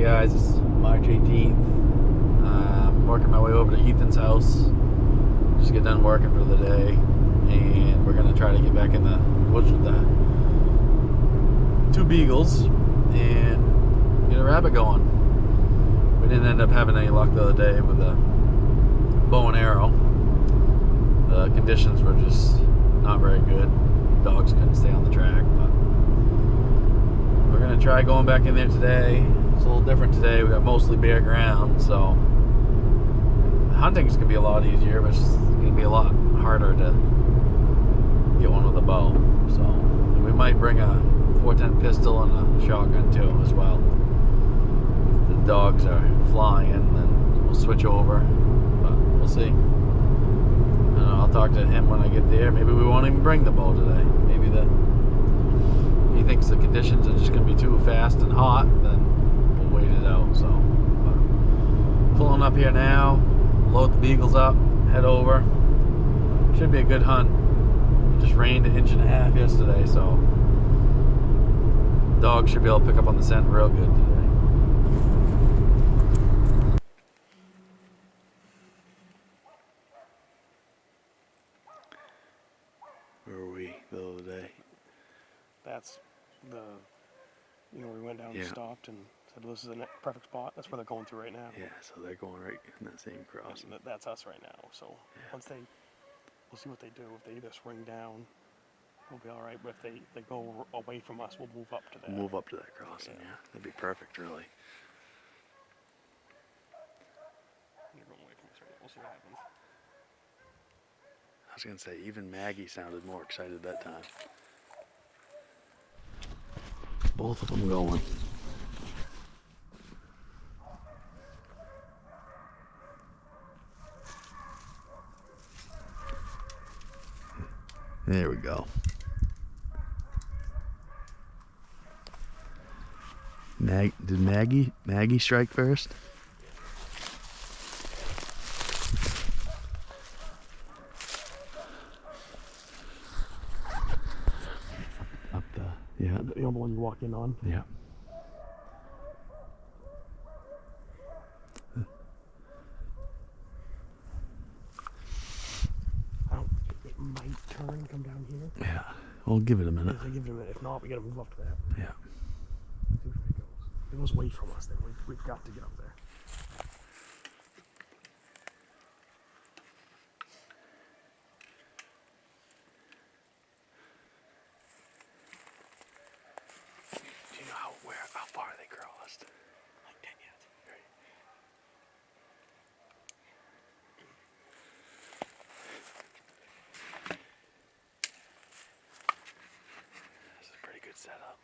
guys, it's March 18th. I'm working my way over to Ethan's house. Just get done working for the day, and we're gonna try to get back in the woods with the 2 beagles and get a rabbit going. We didn't end up having any luck the other day with the bow and arrow. The conditions were just not very good. Dogs couldn't stay on the track, but we're gonna try going back in there today. It's a little different today. We got mostly bare ground, so hunting's gonna be a lot easier, but it's gonna be a lot harder to get one with a bow. So we might bring a 410 pistol and a shotgun too as well. If the dogs are flying, then we'll switch over, but we'll see. I don't know, I'll talk to him when I get there. Maybe we won't even bring the bow today. Maybe he thinks the conditions are just going to be too fast and hot, then we'll wait it out. So, but pulling up here now, load the beagles up, head over. Should be a good hunt. It just rained 1.5 inches yesterday, so dogs should be able to pick up on the scent real good today. Where were we the other day? That's the, we went down Yeah. and stopped and said, well, this is the perfect spot. That's where they're going through right now. Yeah, so they're going right in that same crossing. And that's us right now. So Yeah. once we'll see what they do. If they either swing down, we'll be all right. But if they go away from us, we'll move up to that. We'll move up to that crossing, yeah. That'd be perfect, really. They're going away from us right now. We'll see what happens. I was going to say, even Maggie sounded more excited that time. Both of them going. There we go. Did Maggie strike first? Up the, yeah. The one you walk in on. Yeah. It might turn and come down here. Yeah. We'll give it a minute. If give it a minute. If not, we gotta move up to that. Yeah. See which way it goes. If it goes away from us, then we've got to get up there. Do you know how far they crossed? Like 10 yards. Right. This is a pretty good setup.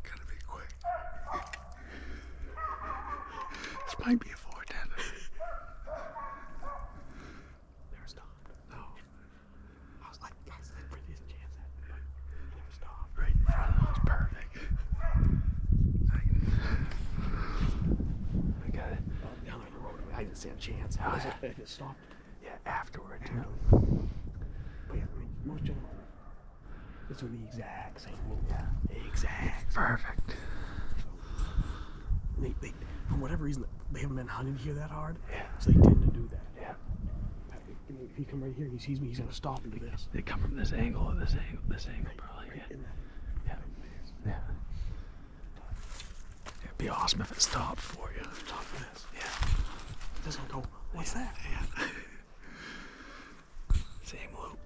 Gotta be quick. This might be a 410. Never stopped. No. I was like, guys, that's the prettiest chance at it. But he never stopped. Right in front of us. Perfect. I got it. Down on the road, I didn't see a chance. Oh, I yeah. just stopped. Yeah, afterward, too. But yeah, most gentlemen, this would be exact same move. Yeah. Exact. Perfect. They, for whatever reason, they haven't been hunted here that hard. Yeah. So they tend to do that. Yeah. If he come right here, he sees me, he's gonna stop and do this. They come from this angle or this angle, probably. Right Yeah. in that. Yeah. Yeah. It'd be awesome if it stopped for you. Stop for this. Yeah. It doesn't go, what's that? Yeah. Same loop.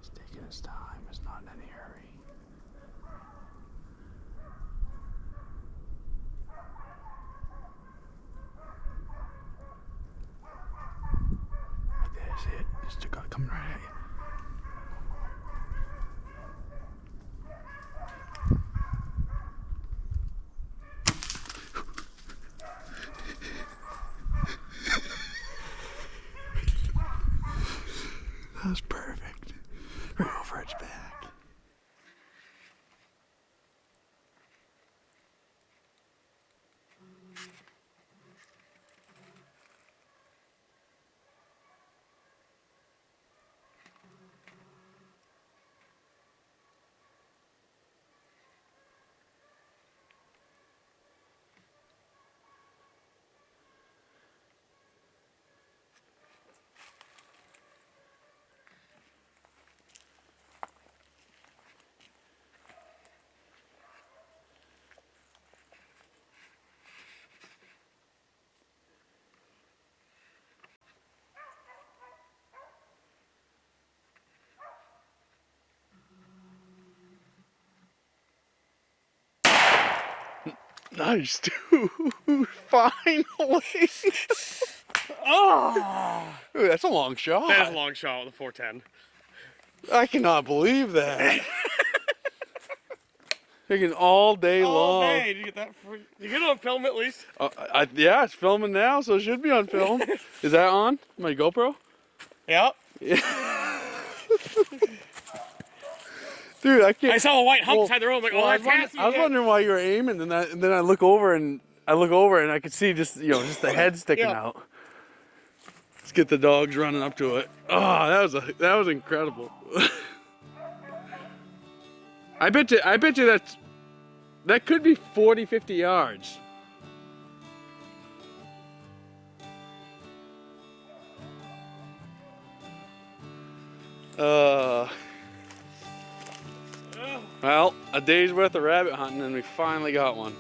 He's taking his time. He's not in any hurry. Right there, see it? Just coming right at you. Nice, dude. Finally. Oh! Dude, that's a long shot. That is a long shot with a 410. I cannot believe that. Taking all day long. All day. Did you get that? You get it on film at least? Yeah, it's filming now, so it should be on film. Is that on my GoPro? Yeah. Yeah. Dude, I can't. I saw a white hump beside the road. I'm like, oh, I that's was wondering why you were aiming, and then I look over and I could see just the head sticking out. Let's get the dogs running up to it. Oh, that was incredible. I bet you that could be 40, 50 yards. Well, a day's worth of rabbit hunting and we finally got one.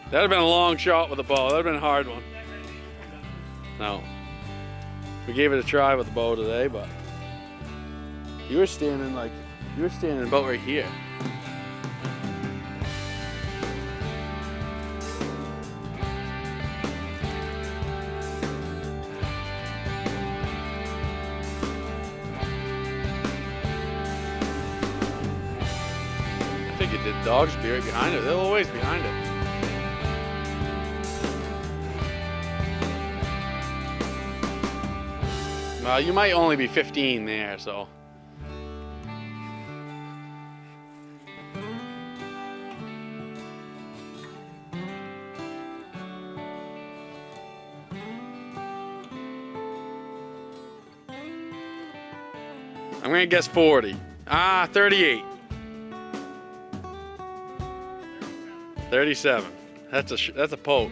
That'd have been a long shot with a bow. That'd have been a hard one. No. We gave it a try with the bow today, but you were standing about right here. I think the dogs be right behind it. They're always behind it. Well, you might only be 15 there, so. I'm gonna guess 40. 38. 37. That's a poke.